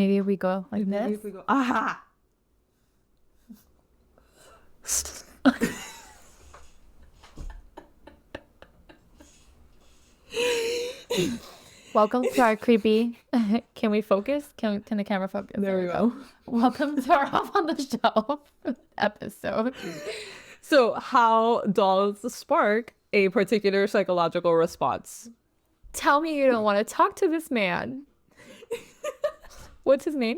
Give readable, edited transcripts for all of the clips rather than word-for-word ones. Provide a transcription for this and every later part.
Maybe if we go like Maybe this. if we go, aha. Welcome to our creepy. Can we focus? Can the camera focus? There we go. Welcome to our Off on the Shelf episode. So how dolls spark a particular psychological response? Tell me you don't want to talk to this man. What's his name?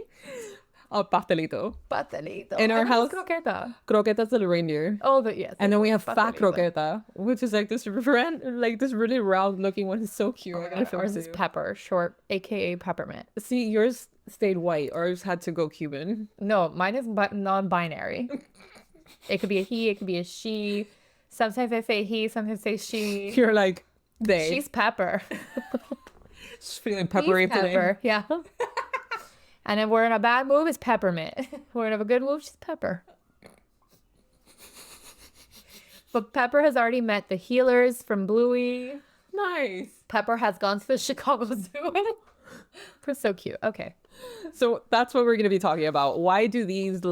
Pastelito. Pastelito. In our house, croqueta. Croqueta's the reindeer. Oh, yes. And then we have Fat Pastelito. Croqueta, which is like this really round looking one. It's so cute. I gotta show Ours it is to you. Pepper, short, aka Peppermint. See, yours stayed white. Ours had to go Cuban. No, mine is non-binary. It could be a he, it could be a she. Sometimes I say he, sometimes I say she. You're like, they. She's Pepper. She's feeling peppery He's today. Pepper, yeah. And if we're in a bad mood, it's Peppermint. We're in a good mood, she's Pepper. But Pepper has already met the healers from Bluey. Nice. Pepper has gone to the Chicago Zoo. We're so cute. Okay. So that's what we're going to be talking about. Why do these This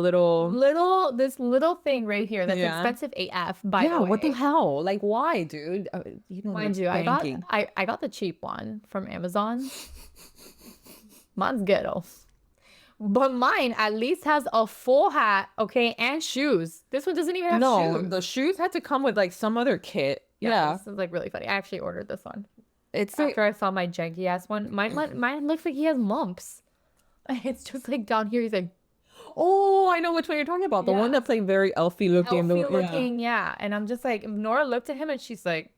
little thing right here that's Yeah. expensive AF, by the way. what the hell? Like, why, dude? You know, Mind you, I got the cheap one from Amazon. Mine's ghetto. But mine at least has a full hat, okay, and shoes. This one doesn't even have shoes. the shoes had to come with like some other kit. Yeah. This is like really funny. I actually ordered this one. It's like, After I saw my janky ass one. Mine looks like he has mumps. It's just like down here, he's like oh, I know which one you're talking about. The Yeah. one that's like very elfy looking. healthy looking, yeah. And I'm just like, Nora looked at him and she's like,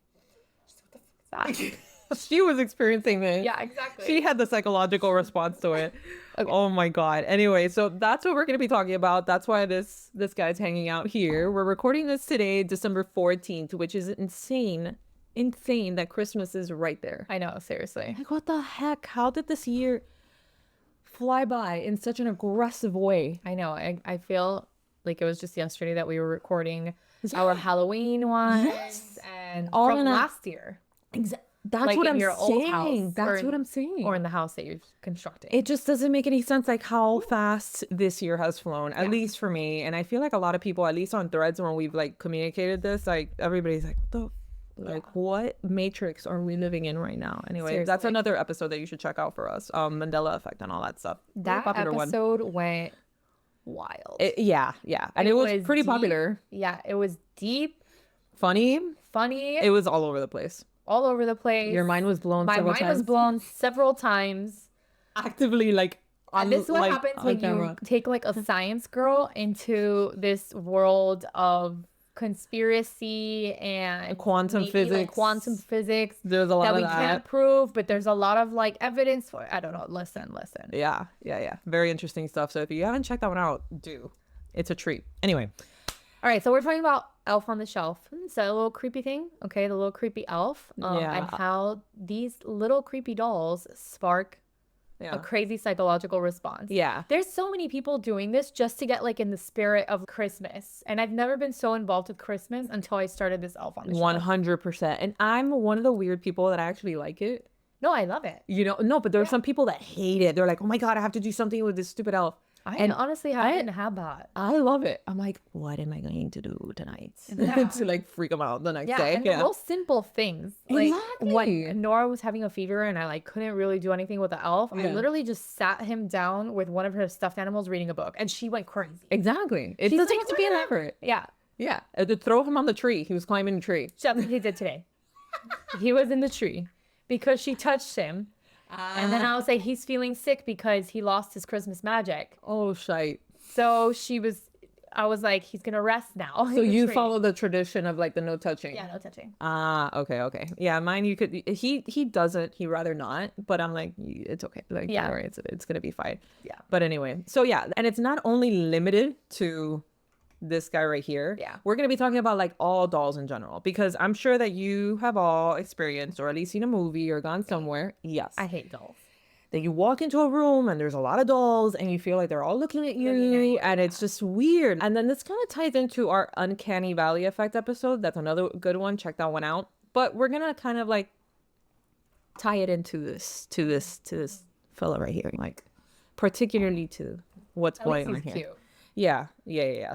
what the fuck is that? She was experiencing this. Yeah, exactly. She had the psychological response to it. Okay. Oh my God. Anyway, so that's what we're going to be talking about. That's why this guy's hanging out here. We're recording this today, December 14th, which is insane that Christmas is right there. I know, seriously. Like, what the heck? How did this year fly by in such an aggressive way? I know. I feel like it was just yesterday that we were recording our Halloween ones and All from in a- last year. That's Like what in I'm your old house, saying. or That's in- what I'm saying. Or in the house that you're constructing. It just doesn't make any sense, like how fast this year has flown, at least for me. And I feel like a lot of people, at least on threads when we've like communicated this, like everybody's like, what matrix are we living in right now? Anyway, that's Seriously. another episode that you should check out for us. Mandela effect and all that stuff. Very That popular one. episode went wild. Yeah. And it was pretty deep. popular. Yeah, it was deep, Funny. funny, It was all over the place. all over the place. Your mind was blown My several mind times. was blown several times. Actively like And this is what like, happens on when camera. you take like a science girl into this world of conspiracy and Quantum maybe, like, physics. quantum physics There's a lot that of we that. can't prove, but there's a lot of like evidence for. I don't know. Listen. Yeah. Very interesting stuff. So if you haven't checked that one out, do. It's a treat. Anyway, All right, so we're talking about Elf on the Shelf. It's a little creepy thing, okay? The little creepy elf, Yeah. and how these little creepy dolls spark a crazy psychological response. Yeah. There's so many people doing this just to get like in the spirit of Christmas, and I've never been so involved with Christmas until I started this Elf on the Shelf. 100%. And I'm one of the weird people that actually like it. No, I love it. You know, no, but there are some people that hate it. They're like, oh my God, I have to do something with this stupid elf. And honestly, I didn't have that. I love it. I'm like, what am I going to do tonight? To like freak them out the next Yeah, day. and the most simple things. Like Exactly. when Nora was having a fever and I like couldn't really do anything with the elf, I literally just sat him down with one of her stuffed animals reading a book, and she went crazy. Exactly. It She's doesn't like, have to be elaborate. Yeah, Yeah. To throw him on the tree. He was climbing a tree. that's what he did today. He was in the tree because she touched him. And then I was like, he's feeling sick because he lost his Christmas magic. Oh, shite. So I was like, he's going to rest now. So you follow the tradition of like the no touching. Yeah, no touching. Okay. Yeah, mine you could he doesn't, he rather not, but I'm like, it's okay. Like, Yeah. don't worry, it's gonna be fine. Yeah. But anyway, so yeah, and it's not only limited to this guy right here. Yeah. We're gonna be talking about like all dolls in general, because I'm sure that you have all experienced or at least seen a movie or gone somewhere. Yes. I hate dolls. That you walk into a room and there's a lot of dolls and you feel like they're all looking at you and it's just weird. And then this kind of ties into our Uncanny Valley effect episode. That's another good one. Check that one out. But we're gonna kind of like tie it into this fella right here. Like, particularly to what's At least going on he's here. cute. Yeah.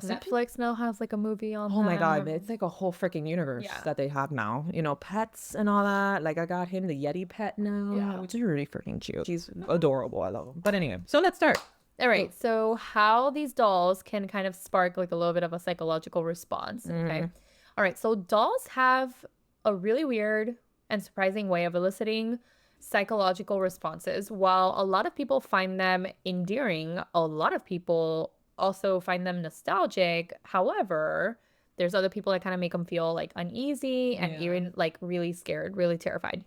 So Netflix now has like a movie on oh my God, them. it's like a whole freaking universe Yeah. that they have now. You know, pets and all that. Like I got him the Yeti pet now, Yeah. which is really freaking cute. She's adorable. I love him. But anyway, so let's start. All right. So how these dolls can kind of spark like a little bit of a psychological response. Okay. All right. So dolls have a really weird and surprising way of eliciting psychological responses. While a lot of people find them endearing, a lot of people also find them nostalgic. However, there's other people that kind of make them feel like uneasy and even like really scared, really terrified.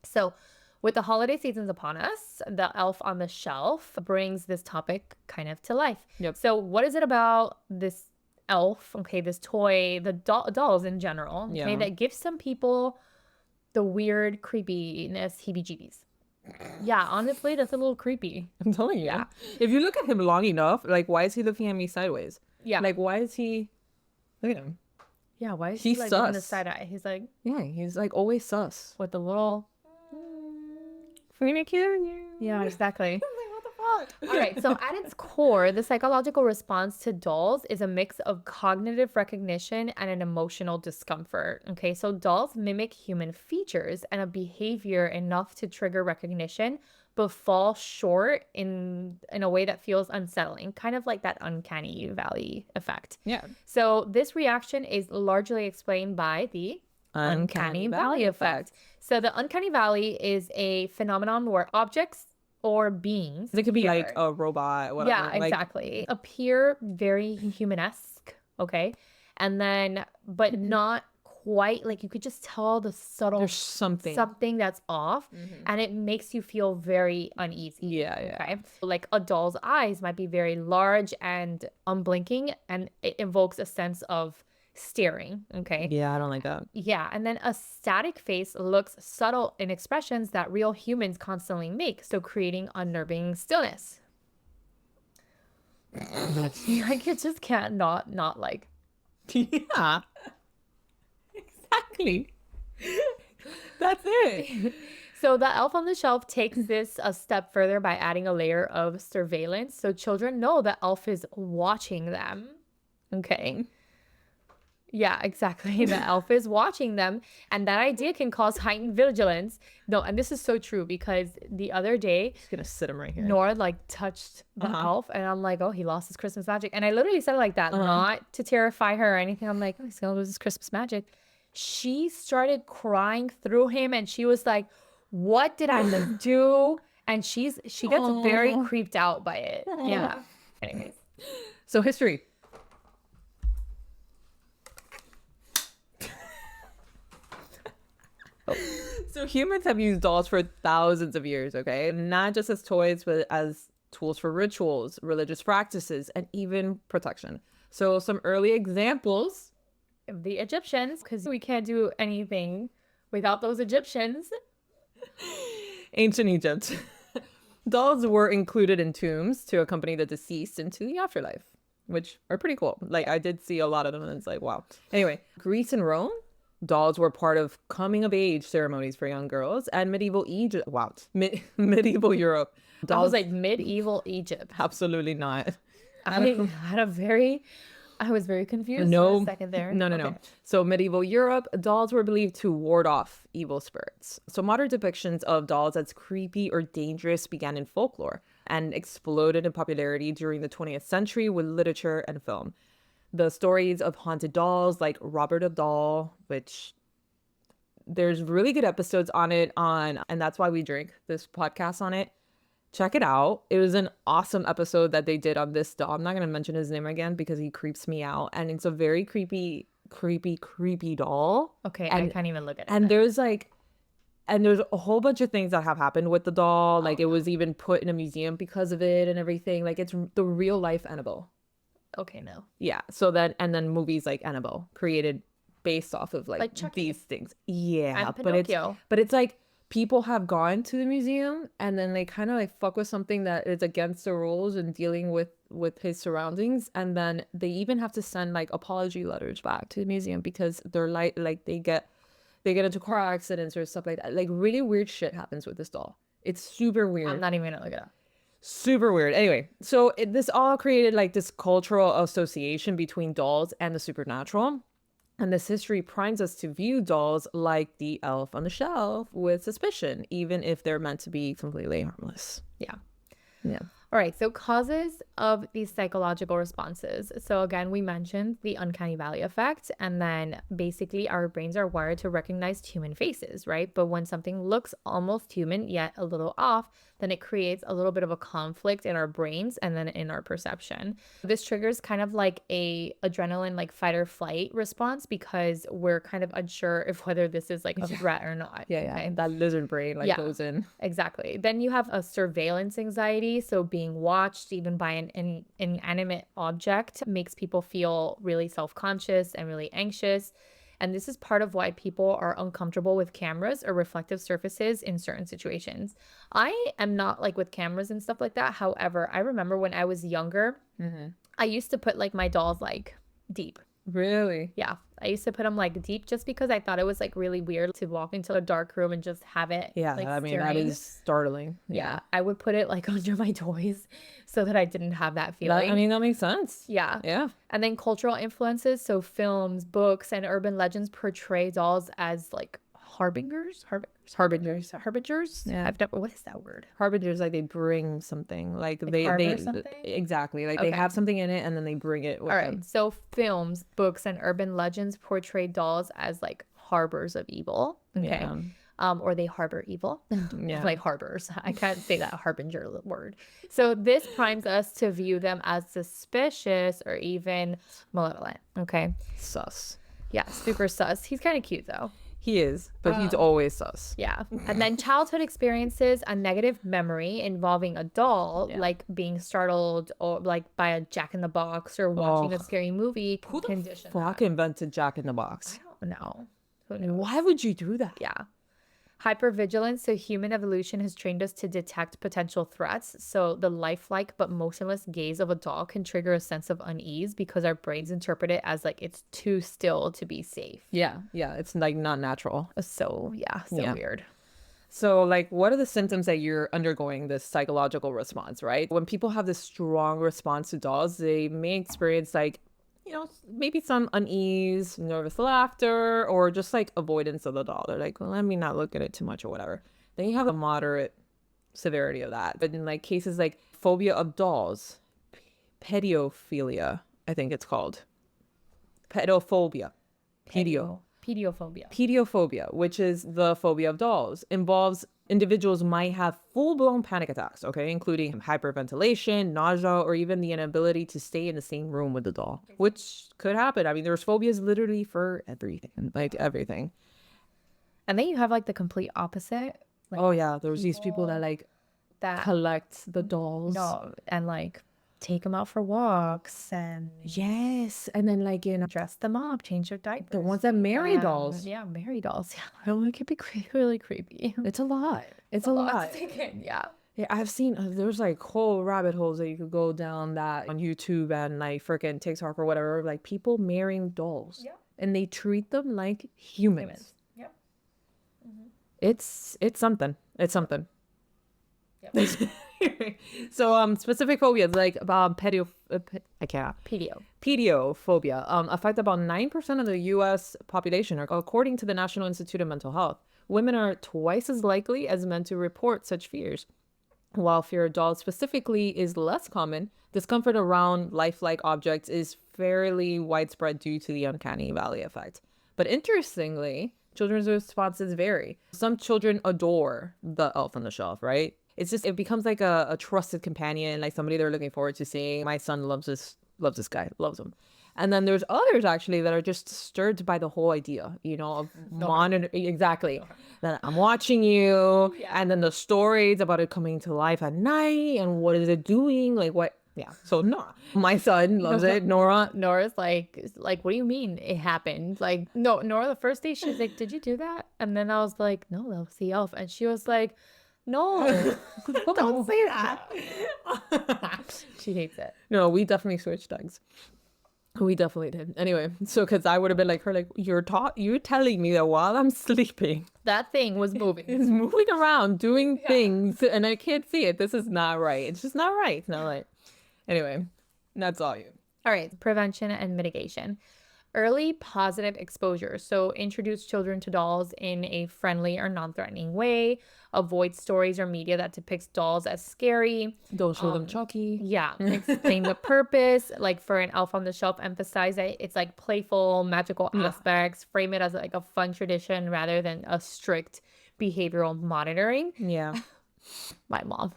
So, with the holiday seasons upon us, the elf on the shelf brings this topic kind of to life. Yep. So, what is it about this elf, okay, this toy, the dolls in general, okay, Yeah. that gives some people the weird creepiness, heebie-jeebies? Yeah, honestly, that's a little creepy. I'm telling you. Yeah. If you look at him long enough, like, why is he looking at me sideways? Yeah. Like, why is he? Look at him. Yeah, why is He's he like giving the sus. side eye? He's like Yeah, he's like always sus. with the little. Yeah, exactly. All right, so at its core, the psychological response to dolls is a mix of cognitive recognition and an emotional discomfort. Okay, so dolls mimic human features and a behavior enough to trigger recognition, but fall short in a way that feels unsettling, kind of like that uncanny valley effect. Yeah. So this reaction is largely explained by the uncanny valley effect. So the uncanny valley is a phenomenon where objects or beings It could be like appear- a robot, whatever. yeah, Like, exactly, appear very humanesque, okay, and then but not quite, like you could just tell the subtle there's something. something that's off, and it makes you feel very uneasy. Yeah. Okay, like a doll's eyes might be very large and unblinking, and it evokes a sense of staring. Okay. Yeah, I don't like that. Yeah, and then a static face looks subtle in expressions that real humans constantly make, so creating unnerving stillness. Like you just can't not like. Yeah. Exactly. That's it. So the elf on the shelf takes this a step further by adding a layer of surveillance, so children know the elf is watching them. Okay. Yeah, exactly. The elf is watching them, and that idea can cause heightened vigilance. No, and this is so true because the other day, Just gonna sit him right here. Nora like touched the elf, and I'm like, oh, he lost his Christmas magic. And I literally said it like that, not to terrify her or anything. I'm like, oh, he's gonna lose his Christmas magic. She started crying through him, and she was like, what did I do? And she gets very creeped out by it. Yeah. Anyways. So history. So humans have used dolls for thousands of years, okay? Not just as toys, but as tools for rituals, religious practices, and even protection. So some early examples. The Egyptians, because we can't do anything without those Egyptians. Ancient Egypt. Dolls were included in tombs to accompany the deceased into the afterlife, which are pretty cool. Like I did see a lot of them and it's like, wow. Anyway, Greece and Rome, dolls were part of coming of age ceremonies for young girls, and medieval Egypt. Wow. Medieval Europe. I was like medieval Egypt. Absolutely not. I was very confused No, for a second there. No. Okay. So medieval Europe, dolls were believed to ward off evil spirits. So modern depictions of dolls as creepy or dangerous began in folklore and exploded in popularity during the 20th century with literature and film. The stories of haunted dolls like Robert and Doll, which there's really good episodes on it and that's why we drink this podcast on it. Check it out. It was an awesome episode that they did on this doll. I'm not going to mention his name again because he creeps me out. And it's a very creepy doll. Okay, and, I can't even look at it. And there's a whole bunch of things that have happened with the doll. Like it was even put in a museum because of it and everything. Like it's the real life Annabelle. Okay, no. Yeah. So then, and then movies like Annabelle created based off of like Chucky. these things. Yeah. And Pinocchio. But it's like, people have gone to the museum and then they kind of like fuck with something that is against the rules and dealing with his surroundings, and then they even have to send like apology letters back to the museum because they're like they get into car accidents or stuff like that. Like really weird shit happens with this doll. It's super weird. I'm not even gonna look it up. Super weird. Anyway, so this all created like this cultural association between dolls and the supernatural. And this history primes us to view dolls like the elf on the shelf with suspicion, even if they're meant to be completely harmless. Yeah. Yeah. All right, so causes of these psychological responses. So again, we mentioned the uncanny valley effect, and then basically our brains are wired to recognize human faces, right? But when something looks almost human yet a little off, then it creates a little bit of a conflict in our brains and then in our perception. This triggers kind of like a adrenaline like fight or flight response because we're kind of unsure if whether this is like a threat or not. Yeah, yeah. That lizard brain like goes in. Exactly. Then you have a surveillance anxiety. So being watched even by an inanimate object makes people feel really self-conscious and really anxious. And this is part of why people are uncomfortable with cameras or reflective surfaces in certain situations. I am not like with cameras and stuff like that. However, I remember when I was younger, I used to put like my dolls like deep. Really? Yeah. I used to put them like deep just because I thought it was like really weird to walk into a dark room and just have it. Yeah, like, I mean, staring. that is startling. Yeah. I would put it like under my toys so that I didn't have that feeling. I mean, that makes sense. Yeah. Yeah. And then cultural influences. So films, books, and urban legends portray dolls as like harbingers. Yeah. I've never. What is that word? Harbingers, like they bring something, like they harbor something? exactly, like they have something in it and then they bring it with All right. them. So films, books, and urban legends portray dolls as like harbors of evil. Okay. Yeah. Or they harbor evil. Yeah. Like harbors. I can't say that harbinger word. So this primes us to view them as suspicious or even malevolent. Okay. Sus. Yeah. Super sus. He's kind of cute though. He is, but he's always sus. Yeah. And then childhood experiences a negative memory involving a doll, like being startled or like by a Jack in the Box or watching a scary movie. Who the fuck invented Jack in the Box? I don't know. Who knows? Why would you do that? Yeah. Hypervigilance. So human evolution has trained us to detect potential threats. So the lifelike but motionless gaze of a doll can trigger a sense of unease because our brains interpret it as like it's too still to be safe. Yeah, it's like not natural. So weird. So like, what are the symptoms that you're undergoing this psychological response, right? When people have this strong response to dolls, they may experience like, you know, maybe some unease, nervous laughter, or just like avoidance of the doll. They're like, well, let me not look at it too much or whatever. Then you have a moderate severity of that. But in like cases like phobia of dolls, pedophilia, I think it's called. Pedophobia. Pediophobia, which is the phobia of dolls, involves individuals might have full-blown panic attacks, okay, including hyperventilation, nausea, or even the inability to stay in the same room with the doll, which could happen. I mean, there's phobias literally for everything, like everything. And then you have like the complete opposite. Like, oh yeah, there's these people that like that collect the dolls. No, and like take them out for walks and yes, and then like, you know, dress them up, change their diapers. The ones that marry dolls. Yeah, marry dolls. Yeah, it could be really creepy. It's a lot. It's a lot. To take in. Yeah. Yeah, I've seen there's like whole rabbit holes that you could go down that on YouTube and like freaking TikTok or whatever, like people marrying dolls. Yeah. And they treat them like humans. Yep. Mm-hmm. It's something. It's something. Yep. So specific phobias like pediophobia affect about 9% of the US population, according to the National Institute of Mental Health. Women are twice as likely as men to report such fears. While fear of dolls specifically is less common, discomfort around lifelike objects is fairly widespread due to the uncanny valley effect. But interestingly, children's responses vary. Some children adore the elf on the shelf, right? It's just, it becomes like a trusted companion, like somebody they're looking forward to seeing. My son loves this guy, loves him. And then there's others actually that are just stirred by the whole idea, you know, of monitoring. Exactly. That I'm watching you. Yeah. And then the stories about it coming to life at night and what is it doing? Like what? Yeah. So no, my son loves it. Nora's like, what do you mean it happened? Like, no, Nora, the first day she's like, did you do that? And then I was like, no, that was the elf. And she was like, no, don't say that. She hates it. No, we definitely switched eggs. We definitely did. Anyway, so because I would have been like her, like you're telling me that while I'm sleeping, That thing was moving. it's moving around, doing things, and I can't see it. This is not right. It's just not right. It's not right. Anyway, that's all you. All right, prevention and mitigation. Early positive exposure. So introduce children to dolls in a friendly or non-threatening way. Avoid stories or media that depicts dolls as scary. Don't show them Chucky. Yeah. Explain the purpose. Like for an Elf on the Shelf, emphasize that it's like playful, magical aspects. Frame it as like a fun tradition rather than a strict behavioral monitoring. Yeah. My mom.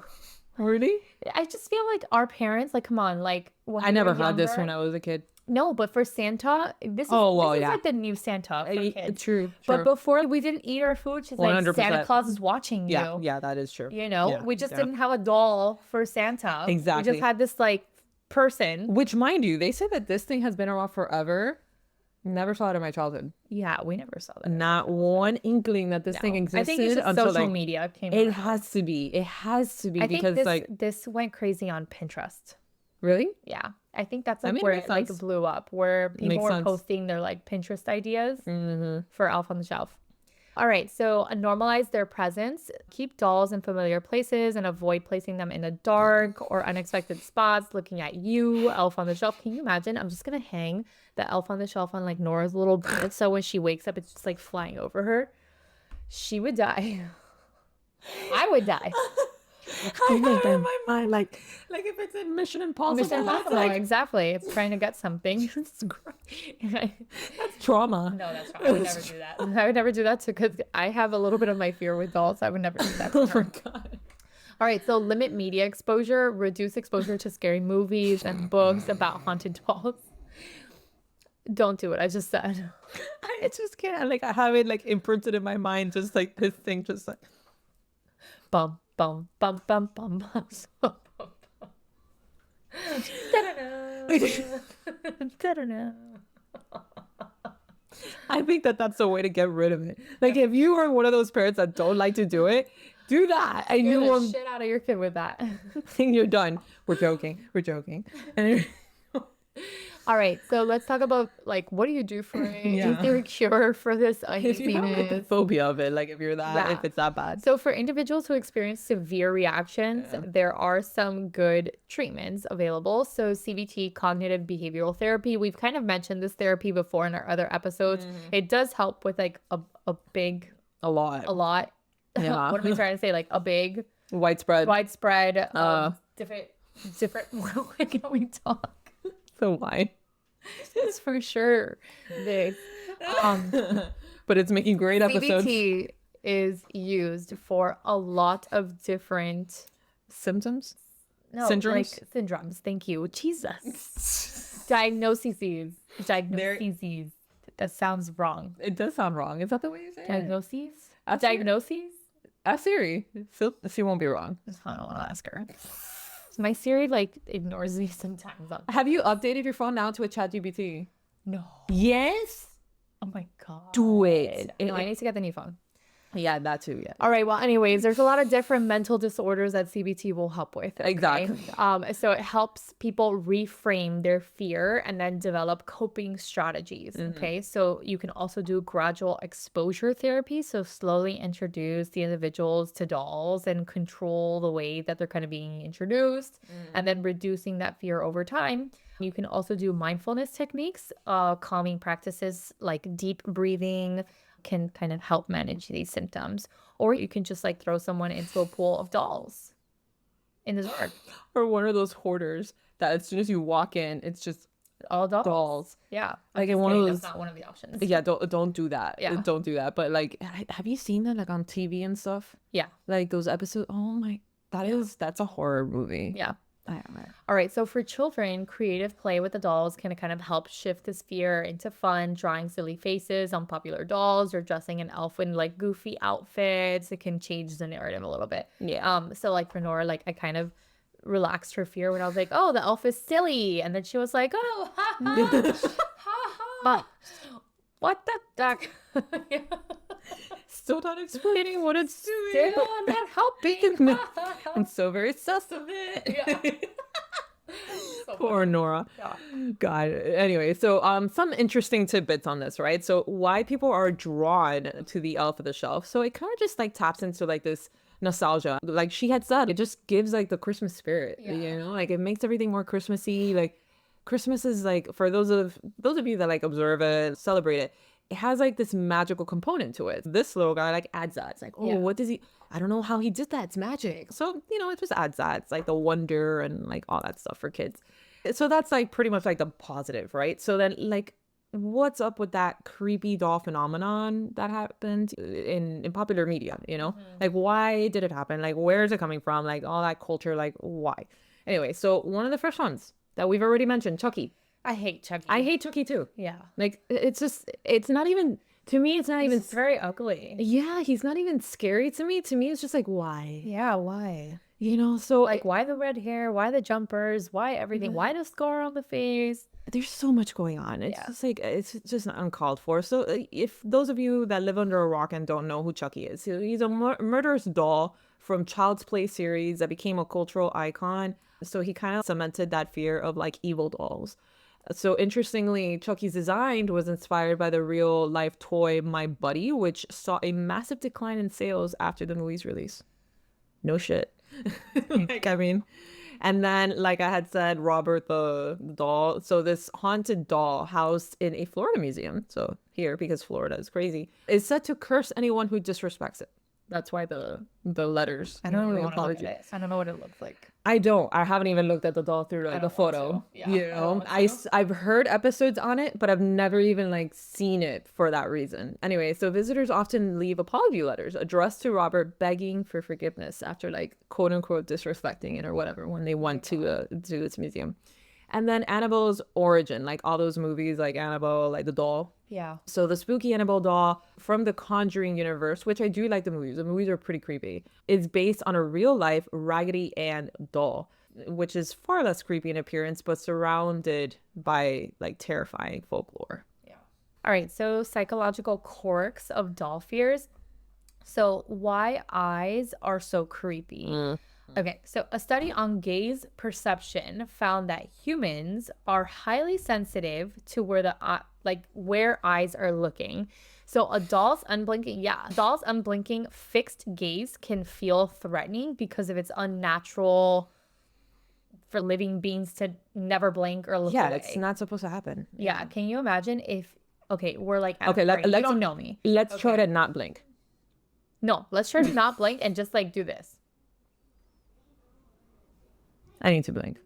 Really? I just feel like our parents, like, come on, like, when I we never were had this younger- when I was a kid. No, but for Santa, this is, like the new Santa for kids. True. But before, we didn't eat our food. She's like, 100%. Santa Claus is watching you. Yeah, that is true. You know, Yeah, we just yeah. didn't have a doll for Santa. Exactly. We just had this like person. Which, mind you, they say that this thing has been around forever. Never saw it in my childhood. Yeah, we never saw that. Not one inkling that this thing existed. I think it's just until social like, media came It around. has to be. It has to be I think because like this went crazy on Pinterest. really. Yeah, I think that's I like mean, where makes it like sense. blew up, where people Makes were sense. posting their like Pinterest ideas Mm-hmm. for Elf on the Shelf. All right, so normalize their presence. Keep dolls in familiar places and avoid placing them in the dark or unexpected spots. Looking at you, Elf on the Shelf. Can you imagine? I'm just gonna hang the Elf on the Shelf on like Nora's little bed, so when she wakes up, it's just like flying over her. She would die. I would die. I have it in my mind like if it's in Mission Impossible. Mission Impossible, Like, exactly. It's trying to get something. that's trauma. No, that's wrong. I would never do that. I would never do that too, because I have a little bit of my fear with dolls. I would never do that. To Oh her. my god. All right, so limit media exposure, reduce exposure to scary movies and books about haunted dolls. Don't do it. I just said. I just can't. Like I have it like imprinted in my mind, just like this thing, just like. Bum bum bum bum bum bum. Da-da-da. I think that's the way to get rid of it. Like if you are one of those parents that don't like to do it, do that, and you Scare the will. shit out of your kid with that. And you're done. We're joking. We're joking. And All right, so let's talk about like what do you do for it? Yeah. Is there a cure for this if you have like the uneasiness? phobia of it, like if you're that, Yeah. if it's that bad. So for individuals who experience severe reactions, there are some good treatments available. So CBT, cognitive behavioral therapy, we've kind of mentioned this therapy before in our other episodes. It does help with like a A lot. lot. Yeah. What am I trying to say? Like a big Widespread. widespread different what can we talk? So why? It's for sure this. But it's making great episodes. CBT is used for a lot of different Symptoms? no, Syndromes? like syndromes. Thank you, Jesus. Diagnoses. That sounds wrong. It does sound wrong. Is that the way you say it? Diagnoses. Ask Siri. Diagnoses. Ask Siri. She won't be wrong. I don't want to ask her. My Siri like ignores me sometimes. Have you updated your phone now to a ChatGPT? No. Yes. Oh my god. Do it. No, I need to get the new phone. Yeah, that too. Yeah. All right. Well, anyways, there's a lot of different mental disorders that CBT will help with. Okay? Exactly. So it helps people reframe their fear and then develop coping strategies. Okay. So you can also do gradual exposure therapy. So slowly introduce the individuals to dolls and control the way that they're kind of being introduced and then reducing that fear over time. You can also do mindfulness techniques, calming practices like deep breathing, can kind of help manage these symptoms. Or you can just like throw someone into a pool of dolls in the dark. Or one of those hoarders that as soon as you walk in, it's just All dolls. dolls. Yeah. Like in one of That's those. not one of the options. Yeah, don't do that. Yeah. Don't do that. But like, have you seen that like on TV and stuff? Yeah. Like those episodes. Oh my, that's a horror movie. Yeah. I don't know. All right. So for children, creative play with the dolls can kind of help shift this fear into fun, drawing silly faces on popular dolls or dressing an elf in like goofy outfits. It can change the narrative a little bit. Yeah. So like for Nora, like I kind of relaxed her fear when I was like, oh, the elf is silly. And then she was like, oh, ha ha, ha ha. But what the duck? Yeah. Still not explaining what it's doing. Still not helping. I'm so very sus of it. Yeah. So Poor Poor Nora. God. Anyway, so some interesting tidbits on this, right? So why people are drawn to the elf of the shelf. So it kind of just like taps into like this nostalgia. Like she had said, it just gives like the Christmas spirit, you know? Like it makes everything more Christmassy. Like Christmas is like, for those of you that like observe it, celebrate it, it has like this magical component to it. This little guy like adds that. It's like, oh, what does he, I don't know how he did that. It's magic. So, you know, it just adds that. It's like the wonder and like all that stuff for kids. So that's like pretty much like the positive, right? So then like what's up with that creepy doll phenomenon that happened in popular media, you know? Like why did it happen? Like where is it coming from? Like all that culture, like why? Anyway, so one of the first ones that we've already mentioned, Chucky. I hate Chucky. I hate Chucky too. Yeah. Like it's just, it's not even, to me, it's not even. It's very ugly. Yeah, he's not even scary to me. To me, it's just like, why? Yeah, why? You know, so Like, why the red hair? Why the jumpers? Why everything? Why the scar on the face? there's so much going on. It's just like, it's just uncalled for. So if those of you that live under a rock and don't know who Chucky is, he's a murderous doll from Child's Play series that became a cultural icon. So he kind of cemented that fear of like evil dolls. So interestingly, Chucky's design was inspired by the real life toy My Buddy, which saw a massive decline in sales after the movie's release. No shit. Like, I mean, and then like I had said, Robert the doll. So this haunted doll housed in a Florida museum. So here, because Florida is crazy, is said to curse anyone who disrespects it. That's why the letters. I don't really want to look at it. I don't know what it looks like. I don't. I haven't even looked at the doll through like a photo. Yeah, you know, I've heard episodes on it, but I've never even like seen it for that reason. Anyway, so visitors often leave apology letters addressed to Robert, begging for forgiveness after like quote unquote disrespecting it or whatever when they went to this museum. And then Annabelle's origin, like all those movies, like Annabelle, like the doll. Yeah. So the spooky Annabelle doll from the Conjuring universe, which I do like the movies. The movies are pretty creepy. Is based on a real life Raggedy Ann doll, which is far less creepy in appearance, but surrounded by like terrifying folklore. Yeah. All right. So psychological quirks of doll fears. So why eyes are so creepy. Okay, so a study on gaze perception found that humans are highly sensitive to where eyes are looking. So a doll's unblinking fixed gaze can feel threatening because of its unnatural for living beings to never blink or look away. It's not supposed to happen. Yeah, can you imagine if we're like okay, you don't know me. Let's try to not blink. No, let's try to not blink and just like do this. I need to blink.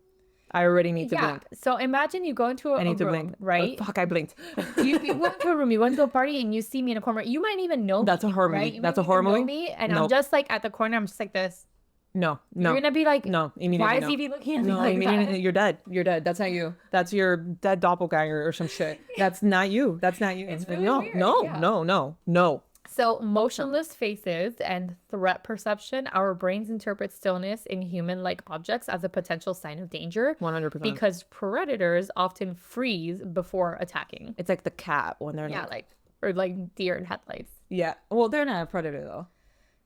I already need to blink. So imagine you go into a to room, blink. right? Oh, fuck, I blinked. You went to a room, you went to a party, and you see me in a corner. You might even know That's me, a horror movie. right? You That's might a horror even know movie? me, and Nope. I'm just like at the corner. I'm just like this. No. You're gonna be like, no. Immediately, why is no. Evie looking at me No, like immediately, that? you're dead. You're dead. That's not you. That's your dead doppelganger or some shit. That's not you. That's not you. It's really no, weird. no, Yeah. no. So motionless faces and threat perception, our brains interpret stillness in human-like objects as a potential sign of danger. 100%. Because predators often freeze before attacking. It's like the cat when they're Yeah, not. or like deer in headlights. Yeah. Well, they're not a predator though.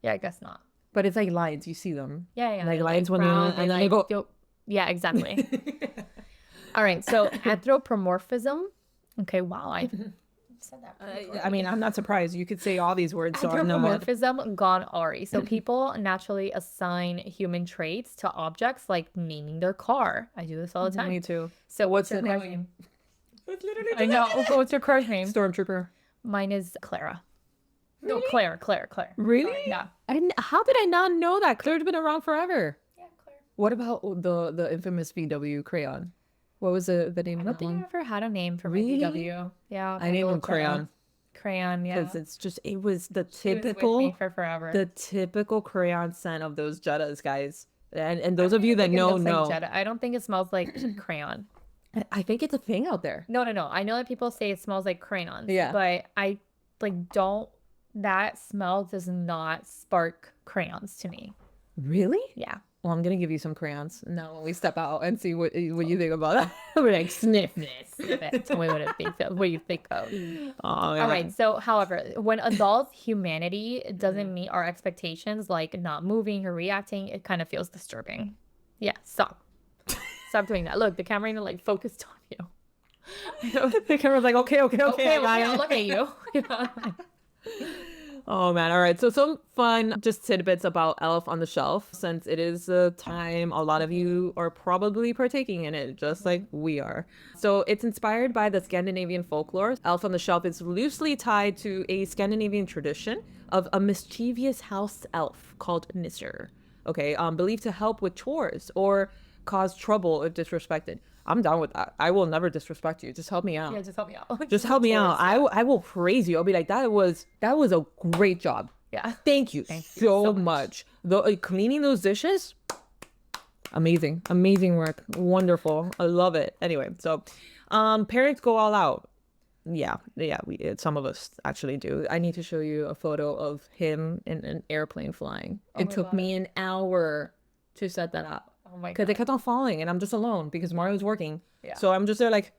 Yeah, I guess not. But it's like lions. You see them. Yeah. Like they, lions when growl, and then they go. Yeah, exactly. All right. So anthropomorphism. Okay. Wow. I said that. I mean, I'm not surprised. You could say all these words. So I know it. Anthropomorphism gone Ari. So people naturally assign human traits to objects, like naming their car. I do this all the time. Me too. So What's your the car's name? I know. What's your car's name? Stormtrooper. Mine is Clara. No, Really? Claire. Really? Yeah. How did I not know that? Claire's been around forever. Yeah, Claire. What about the infamous VW crayon? What was the name I of don't that think I one? ever had a name for Really? my VW. Yeah. I named him Crayon. Crayon, yeah. Because it's just, it was the She was with typical, me for forever. the typical crayon scent of those Jettas, guys. And those of you that know, know. Like I don't think it smells like crayon. I think it's a thing out there. No. I know that people say it smells like crayons. Yeah. But I don't. That smell does not spark crayons to me. Really? Yeah. Well, I'm gonna give you some crayons now when we step out and see what you think about that. We're like, sniff this. Sniff it. Tell me what you think of. Oh, All right. So, however, when adult humanity doesn't meet our expectations, like not moving or reacting, it kind of feels disturbing. Yeah. Stop Stop doing that. Look, the camera ain't like focused on you. The camera's like, okay, Okay, I'll look at you. Oh man, all right. So some fun just tidbits about Elf on the Shelf, since it is a time a lot of you are probably partaking in it, just like we are. So it's inspired by the Scandinavian folklore. Elf on the Shelf is loosely tied to a Scandinavian tradition of a mischievous house elf called Nisser. Okay, believed to help with chores or cause trouble if disrespected. I'm down with that. I will never disrespect you. Just help me out. Yeah, just help me out. Just help me out. I will praise you. I'll be like, that was a great job. Yeah. Thank you so much. Cleaning those dishes, amazing work. Wonderful. I love it. Anyway, so parents go all out. Yeah, some of us actually do. I need to show you a photo of him in an airplane flying. It took me an hour to set that up. Oh my god. Because they kept on falling and I'm just alone because Mario's working. Yeah. So I'm just there like,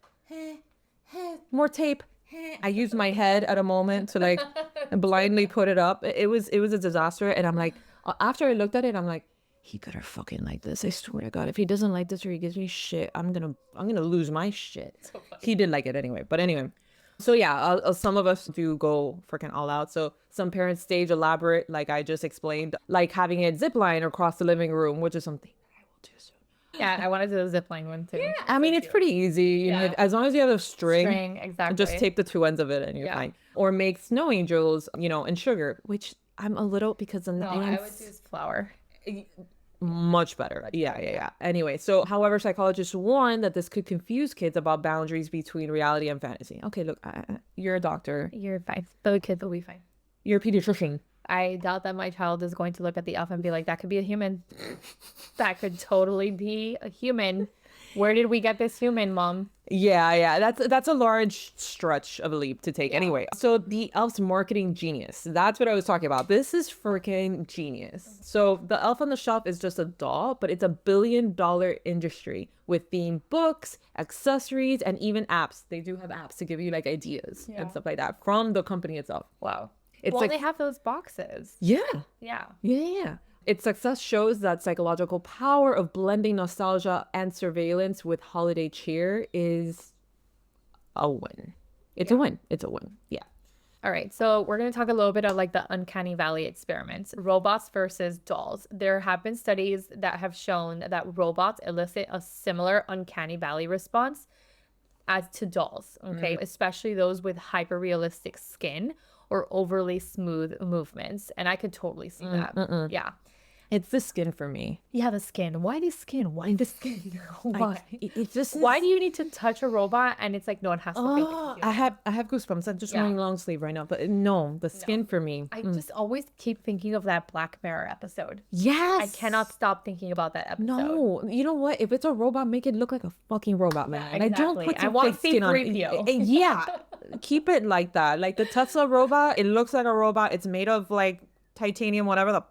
more tape. I used my head at a moment to like blindly put it up. It was a disaster. And I'm like, after I looked at it, I'm like, he better fucking like this. I swear to God, if he doesn't like this or he gives me shit, I'm gonna lose my shit. So he did like it anyway. But anyway. So yeah, some of us do go freaking all out. So some parents stage elaborate, like I just explained, like having a zip line across the living room, which is something that I will do soon. Yeah, I wanted to do the zip line one too. Yeah, I mean, it's pretty easy. You know, as long as you have a string, exactly. just tape the two ends of it and you're fine. Or make snow angels, and sugar, which I'm a little, because the I would use flour. Much better. Yeah. Anyway, so however, psychologists warn that this could confuse kids about boundaries between reality and fantasy. Okay, look, you're a doctor. You're fine. The kids will be fine. You're a pediatrician. I doubt that my child is going to look at the elf and be like, that could be a human. That could totally be a human. Where did we get this human, Mom? Yeah. That's a large stretch of a leap to take. Anyway, so the elf's marketing genius. That's what I was talking about. This is freaking genius. So the Elf on the Shelf is just a doll, but it's $1 billion industry with themed books, accessories, and even apps. They do have apps to give you like ideas and stuff like that from the company itself. Wow. It's well, like, they have those boxes. Yeah. Yeah. Its success shows that psychological power of blending nostalgia and surveillance with holiday cheer is a win. It's a win. Yeah. All right. So we're going to talk a little bit of like the Uncanny Valley experiments, robots versus dolls. There have been studies that have shown that robots elicit a similar Uncanny Valley response as to dolls. Okay. Especially those with hyper realistic skin or overly smooth movements. And I could totally see that. Yeah. It's the skin for me. Yeah, the skin. Why the skin? Why the skin? Why? It's just. Why do you need to touch a robot and it's like no one has to think it's I have goosebumps. I'm just wearing long sleeve right now, but no, the skin for me. I just always keep thinking of that Black Mirror episode. Yes. I cannot stop thinking about that episode. No, you know what? If it's a robot, make it look like a fucking robot, man. Exactly. I don't put I want fake skin on it. Yeah, keep it like that. Like the Tesla robot, it looks like a robot. It's made of like titanium, whatever the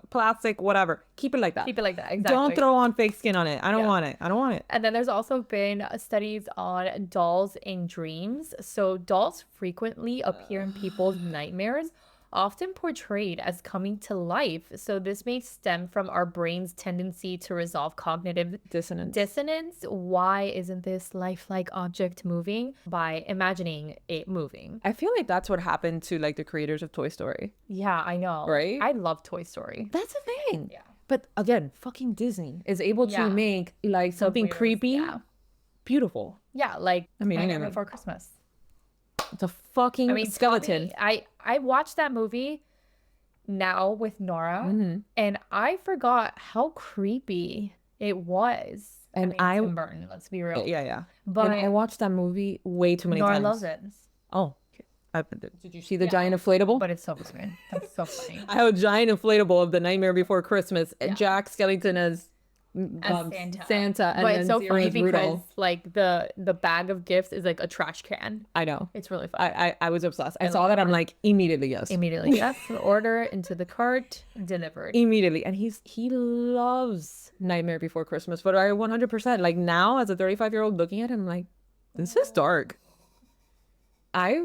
plastic, whatever. Keep it like that. Keep it like that. Exactly. Don't throw on fake skin on it. I don't want it. And then there's also been studies on dolls in dreams. So dolls frequently appear in people's nightmares, often portrayed as coming to life. So this may stem from our brain's tendency to resolve cognitive dissonance. Why isn't this lifelike object moving? By imagining it moving. I feel like that's what happened to like the creators of Toy Story. Yeah, I know. Right? I love Toy Story. That's the thing. Yeah. But again, fucking Disney is able to make like something creepy, beautiful. Yeah, like Nightmare Before Christmas. It's a fucking skeleton. I watched that movie now with Nora, and I forgot how creepy it was. And Tim Burton, let's be real. Yeah. But and I watched that movie way too many times. Nora loves it. Oh, did you see the giant inflatable? But it's so funny. That's so funny. I have a giant inflatable of the Nightmare Before Christmas. Jack Skellington as Santa, and but then it's so Zero funny as because Rudolph. like the bag of gifts is like a trash can. I know. It's really fun. I was obsessed. I saw that. I'm like, immediately yes. Yes. Order into the cart, delivered. Immediately. And he loves Nightmare Before Christmas. But I 100%, like now as a 35-year-old looking at him, I'm like, this is dark. I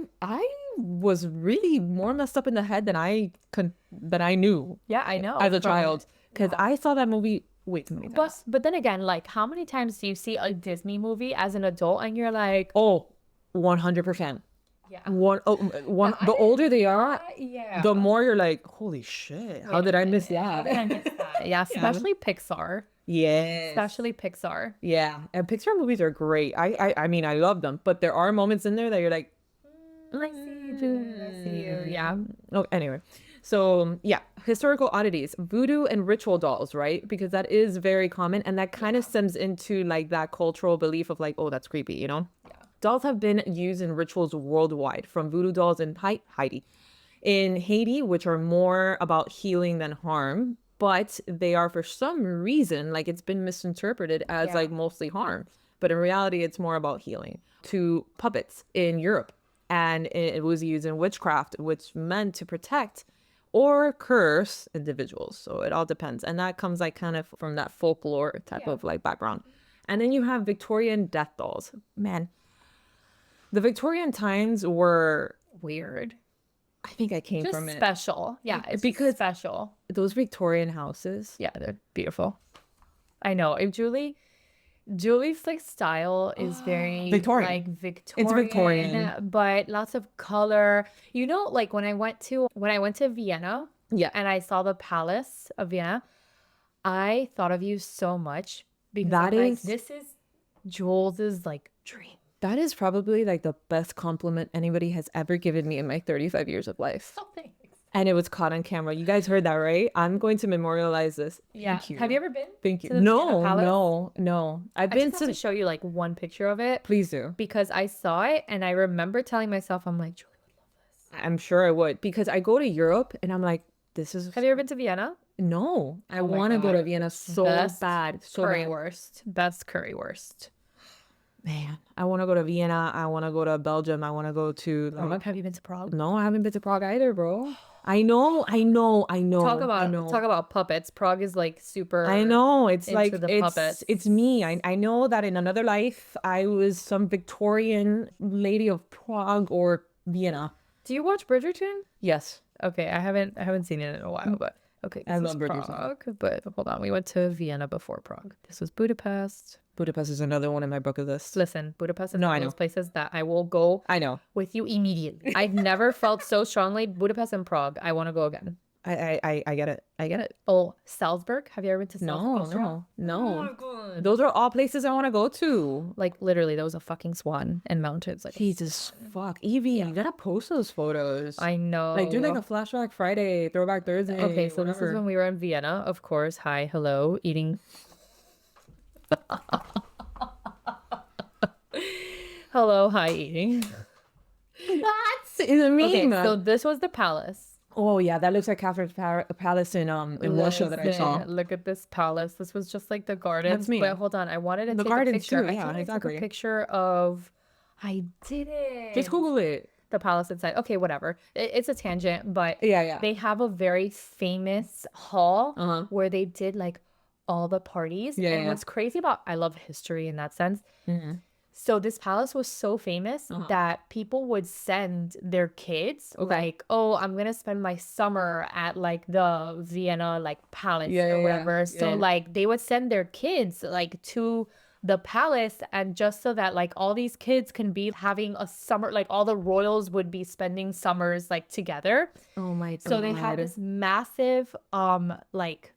was really more messed up in the head than I knew. Yeah, I know. As a child. Because I saw that movie way too many times. But then again, like, how many times do you see a Disney movie as an adult and you're like, Oh, 100%. yeah, The older they are, yeah, the more you're like, holy shit, how did I miss how did I that? miss that? Yeah, especially Pixar. Yes. Especially Pixar. Yeah. And Pixar movies are great. I mean, I love them, but there are moments in there that you're like, I see you. I see you. Yeah. oh, anyway. So yeah, historical oddities, voodoo and ritual dolls, right? Because that is very common, and that kind of stems into like that cultural belief of like, oh, that's creepy, you know? Yeah. Dolls have been used in rituals worldwide, from voodoo dolls in Haiti, which are more about healing than harm, but they are for some reason like it's been misinterpreted as like mostly harm, but in reality it's more about healing. To puppets in Europe, and it was used in witchcraft, which meant to protect or curse individuals. So it all depends, and that comes like kind of from that folklore type of like background. And then you have Victorian death dolls. Man, the Victorian times were, Weird. I think I came Just from it. special. Yeah. It's Because- just special. Those Victorian houses. Yeah, they're beautiful. I know. If Julie's like style is very Victorian. like Victorian. It's Victorian. But lots of color. You know, like when I went to Vienna Yeah. and I saw the Palace of Vienna, I thought of you so much because That I'm like, is- this is Jules's like dream. That is probably like the best compliment anybody has ever given me in my 35 years of life. Oh, thanks. And it was caught on camera. You guys heard that, right? I'm going to memorialize this. Yeah. Thank you. Have you ever been? Thank you. to the Vienna Palace? No. I've I been just have to show you like one picture of it Please do. because I saw it and I remember telling myself, I'm like, Julie would love this. I'm sure I would, because I go to Europe and I'm like, this is Have you ever been to Vienna? no. I Oh my want to go God. to Vienna so Best bad, so Curry bad. worst. Best currywurst. Man, I want to go to Vienna. I want to go to Belgium. I want to go to like, Have you been to Prague? no, I haven't been to Prague either, bro. I know. Talk I know. about puppets. Prague is like super. I know. It's into like the puppets. it's me. I know that in another life I was some Victorian lady of Prague or Vienna. Do you watch Bridgerton? Yes. Okay, I haven't seen it in a while, but okay. I This love was Bridgerton. Prague, but hold on. We went to Vienna before Prague. This was Budapest. Budapest is another one in my bucket list. Listen, Budapest is No, one I of know. those places that I will go I know. with you immediately. I've never felt so strongly. Budapest and Prague. I want to go again. I get it. I get it. Oh, Salzburg. Have you ever been to Salzburg? No. God. Those are all places I want to go to. Like literally, there was a fucking swan and mountains. Like Jesus fuck. Evie, you gotta post those photos. I know. Like do like a flashback Friday, throwback Thursday. Okay, so this is whatever. when we were in Vienna, of course. Hi, hello, eating. Hello, hi, eating. That's is a Okay, meme. so this was the palace. Oh yeah, that looks like Catherine's Palace in Russia that I saw. Listen, look at this palace. This was just like the gardens. That's me. But hold on, I wanted to The take gardens a picture. too, I yeah, thought I took exactly. a picture of. I did it. Just Google it. The palace inside. Okay, whatever. It's a tangent, but Yeah. they have a very famous hall Uh-huh. where they did like all the parties. Yeah, And yeah. what's crazy about I love history in that sense. Mhm. So this palace was so famous Uh-huh. that people would send their kids like, oh, I'm gonna spend my summer at like the Vienna like palace Yeah, or yeah, whatever. So yeah. like they would send their kids like to the palace, and just so that like all these kids can be having a summer, like all the royals would be spending summers like together. Oh my god. So they had this massive like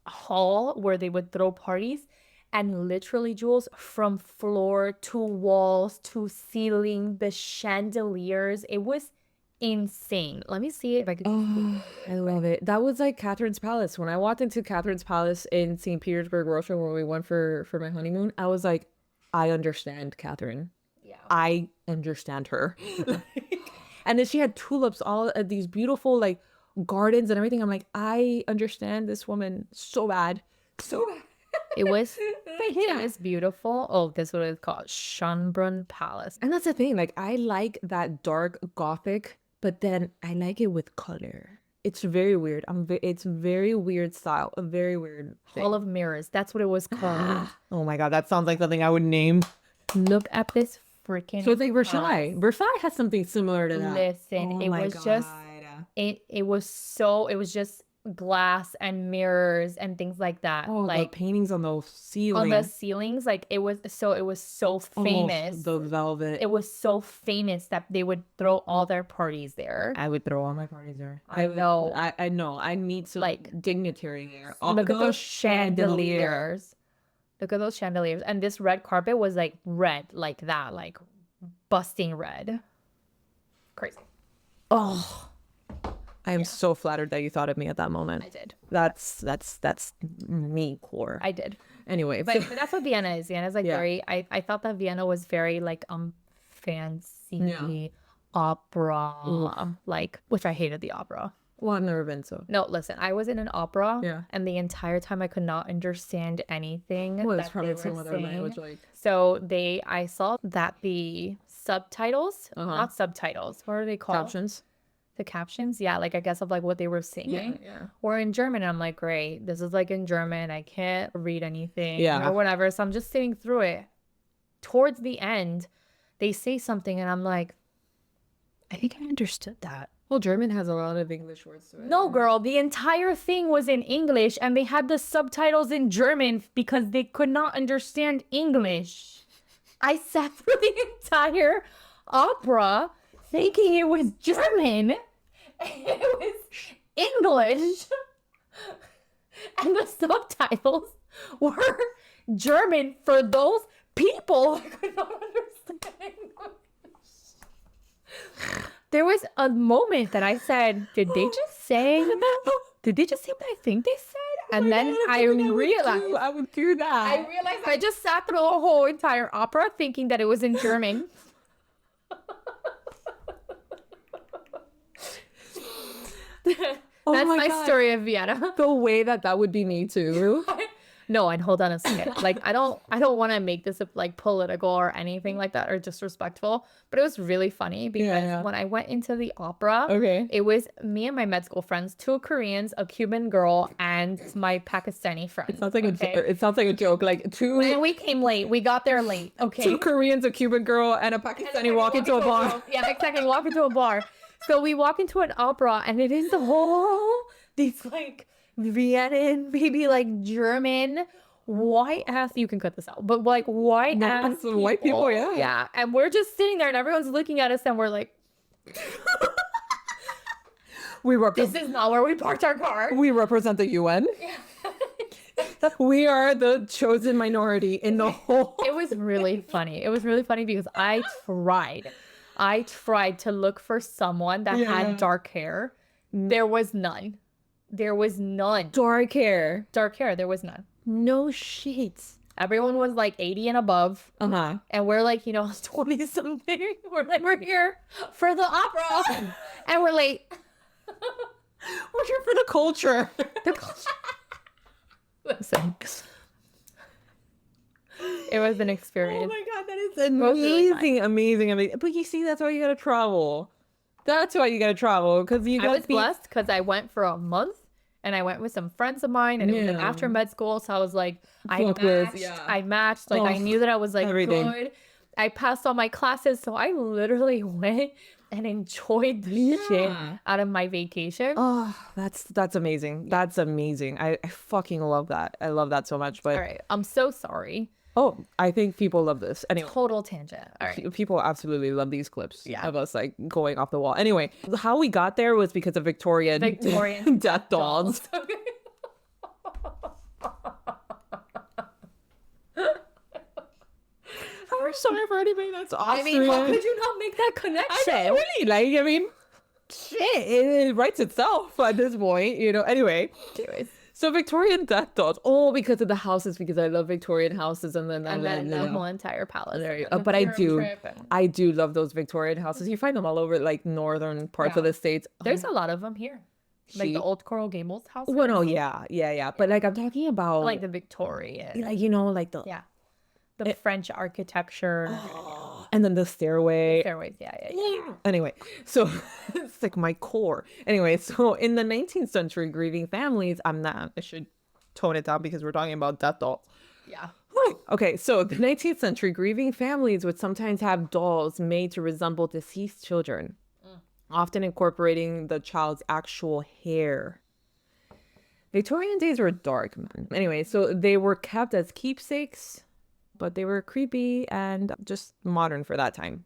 hall where they would throw parties, and literally, Jules, from floor to walls to ceiling, the chandeliers, it was insane. Let me see if I could. Oh, I love it. That was like Catherine's Palace. When I walked into Catherine's Palace in St. Petersburg, Russia, where we went for my honeymoon, I was like, I understand Catherine. Yeah. I understand her. And then she had tulips, all of these beautiful like gardens and everything. I'm like, I understand this woman so bad. So bad. It was beautiful. Oh, this is what it's called, Schönbrunn Palace. And that's the thing. Like, I like that dark gothic, but then I like it with color. It's very weird. It's very weird style. A very weird thing. Hall of Mirrors. That's what it was called. Oh my god, that sounds like something I would name. Look at this freaking. So it's like Versailles. Versailles has something similar to that. Listen, Oh it my was just God. it was just glass and mirrors and things like that. Oh, like the paintings on the on ceiling. the ceilings. Like it was so famous. The velvet. It was so famous that they would throw all their parties there. I would throw all my parties there. I know. I know. I need some Like, dignitary there. Look at those chandeliers. Look at those chandeliers. And this red carpet was like red, like that, like busting red. Crazy. Oh, I am so flattered that you thought of me at that moment. I did. That's me core. I did. Anyway, But that's what Vienna is. Vienna's like Yeah. very, I thought that Vienna was very like fancy opera, like, which I hated the opera. well, I've never been so. No, listen, I was in an opera, Yeah. and the entire time I could not understand anything. Well, it's that probably they some were other saying. language, like. So I saw that the subtitles, Uh-huh. not subtitles, what are they called? Captions. The captions, yeah, like I guess of like what they were singing, Yeah. were in German. I'm like, great, this is like in German. I can't read anything, Yeah. or whatever. So I'm just sitting through it. Towards the end, they say something, and I'm like, I think I understood that. Well, German has a lot of English words to it. No, girl, the entire thing was in English, and they had the subtitles in German because they could not understand English. I sat through the entire opera thinking it was German, and it was English, and the subtitles were German for those people who could not understand English. There was a moment that I said, did they just say what I think they said? And then I realized I would do that. I just sat through the whole entire opera thinking that it was in German. That's my God. story of Vienna. The way that would be me too. No, and hold on a second. Like I don't want to make this like political or anything like that or disrespectful, but it was really funny because Yeah. when I went into the opera, Okay. it was me and my med school friends, 2 Koreans, a Cuban girl, and my Pakistani friend. It sounds like a joke. Like two And we came late. We got there late. Okay. 2 Koreans, a Cuban girl, and a Pakistani walk into a bar. Yeah, exactly. Walk into a bar. So we walk into an opera, and it is these like Vienna, maybe like German, white ass. You can cut this out, but like white ass Some white people, yeah. Yeah, and we're just sitting there, and everyone's looking at us, and we're like, this is not where we parked our car. We represent the UN. We are the chosen minority in the whole. It was really funny. It was really funny because I tried to look for someone that had dark hair. There was none. There was none. Dark hair. Dark hair. There was none. No sheets. Everyone was like 80 and above. Uh-huh. And we're like, 20 something. We're like, we're here for the opera. And we're late. We're here for the culture. Listen. It was an experience. Oh my God, that is amazing. But you see, that's why you gotta travel. That's why you gotta travel, because you I gotta was blessed because I went for a month and I went with some friends of mine, and it was after med school. So I was like, I matched. Like I knew that I was like everything. good. I passed all my classes. So I literally went and enjoyed the shit out of my vacation. Oh, that's amazing. That's amazing. I fucking love that. I love that so much. But All right. I'm so sorry. oh, I think people love this. Anyway. Total tangent. All right. People absolutely love these clips Yeah. of us like going off the wall. Anyway, how we got there was because of Victorian death dolls. I'm sorry for anybody that's Austrian. I mean, how could you not make that connection? I mean, shit, it writes itself at this point, Anyway, Anyways. so Victorian death dolls. Oh, because of the houses, because I love Victorian houses, and then the whole entire palace. There you The go. But pyramid trip and- I do love those Victorian houses. You find them all over like northern parts of the States. There's a lot of them here. Like the old Coral Gables house. Well, no, yeah. But like I'm talking about Like the Victorian. like like the Yeah. The French architecture. and then the stairway. Stairways. Yeah. Anyway, so it's like my core. Anyway, so in the 19th century, grieving families, I should tone it down because we're talking about death dolls. Yeah. Okay, so the 19th century, grieving families would sometimes have dolls made to resemble deceased children, often incorporating the child's actual hair. Victorian days were dark, man. Anyway, so they were kept as keepsakes, but they were creepy and just modern for that time.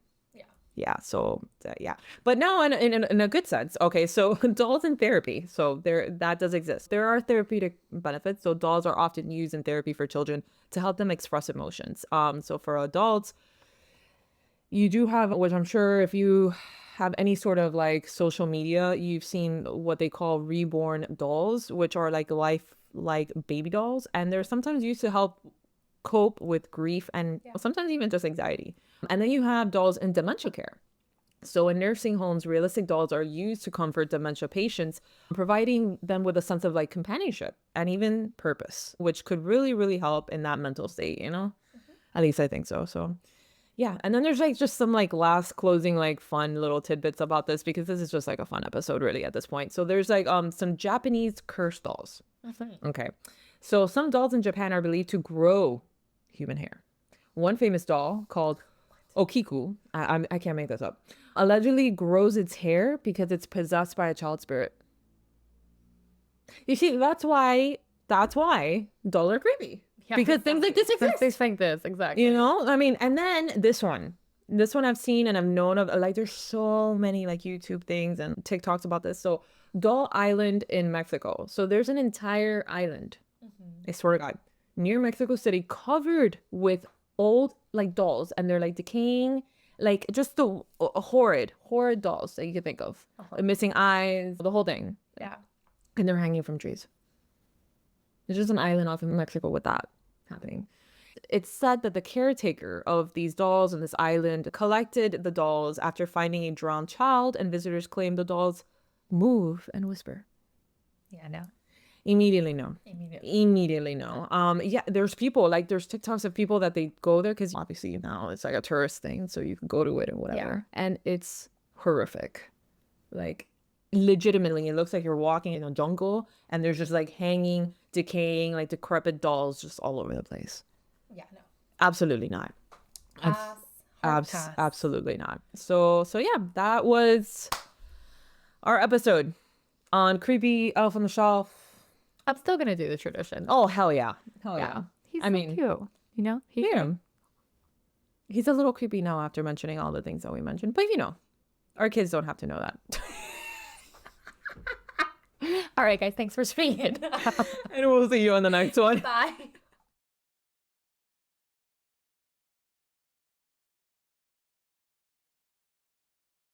Yeah, so yeah, but no, in a good sense. Okay, so dolls in therapy, so that does exist. There are therapeutic benefits. So dolls are often used in therapy for children to help them express emotions. So for adults, you do have, which I'm sure if you have any sort of like social media, you've seen what they call reborn dolls, which are like like baby dolls, and they're sometimes used to help cope with grief and sometimes even just anxiety. And then you have dolls in dementia care. So in nursing homes, realistic dolls are used to comfort dementia patients, providing them with a sense of like companionship and even purpose, which could really, really help in that mental state, you know? At least I think so. So yeah. And then there's like just some like last closing, like fun little tidbits about this, because this is just like a fun episode really at this point. So there's like some Japanese curse dolls. Okay. So some dolls in Japan are believed to grow human hair. One famous doll called Okiku, I can't make this up, allegedly grows its hair because it's possessed by a child spirit. You see, that's why dolls are creepy. Yeah, because things like this exist. They think this, exactly. You know, I mean, and then this one I've seen and I've known of, like, there's so many like YouTube things and TikToks about this. So Doll Island in Mexico. So there's an entire island, I swear to God, near Mexico City, covered with old like dolls, and they're like decaying, like just the horrid dolls that you can think of, missing eyes, the whole thing. Yeah. And they're hanging from trees. There's just an island off in Mexico with that happening. It's said that the caretaker of these dolls on this island collected the dolls after finding a drowned child, and visitors claim the dolls move and whisper. Yeah, no. Immediately no. Yeah, there's people, like there's TikToks of people that they go there because obviously now it's like a tourist thing, so you can go to it and whatever. Yeah. And it's horrific. Like legitimately, it looks like you're walking in a jungle and there's just like hanging, decaying, like decrepit dolls just all over the place. Yeah, no. Absolutely not. Absolutely not. So yeah, that was our episode on creepy elf on the shelf. I'm still gonna do the tradition. Oh hell yeah. He's so cute. You know, he's a little creepy now after mentioning all the things that we mentioned, but you know, our kids don't have to know that. All right, guys, thanks for streaming. And we'll see you on the next one. Bye.